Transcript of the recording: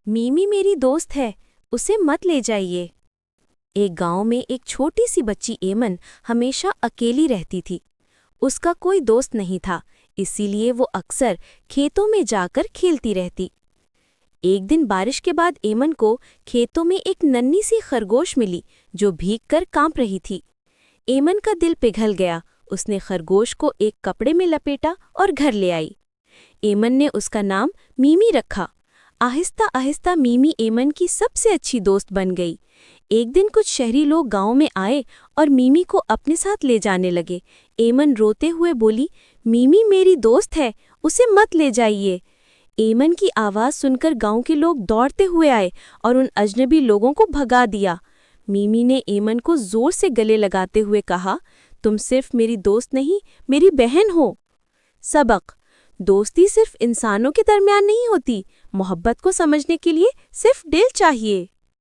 Mimi मेरी दोस्त है, उसे मत ले जाइए। एक गांव में एक छोटी सी बच्ची एमन हमेशा अकेली रहती थी। उसका कोई दोस्त नहीं था, इसीलिए वो अक्सर खेतों में जाकर खेलती रहती। एक दिन बारिश के बाद एमन को खेतों में एक नन्ही सी खरगोश मिली जो भीगकर कांप रही थी। एमन का दिल पिघल गया। उसने खरगोश को एक कपड़े में लपेटा और घर ले आई। एमन ने उसका नाम मीमी रखा। आहिस्ता आहिस्ता मीमी एमन की सबसे अच्छी दोस्त बन गई। एक दिन कुछ शहरी लोग गांव में आए और मीमी को अपने साथ ले जाने लगे। एमन रोते हुए बोली, मीमी मेरी दोस्त है, उसे मत ले जाइए। एमन की आवाज़ सुनकर गांव के लोग दौड़ते हुए आए और उन अजनबी लोगों को भगा दिया। मीमी ने एमन को जोर से गले लगाते हुए कहा, तुम सिर्फ मेरी दोस्त नहीं, मेरी बहन हो। सबक: दोस्ती सिर्फ इंसानों के दरमियान नहीं होती, मोहब्बत को समझने के लिए सिर्फ दिल चाहिए।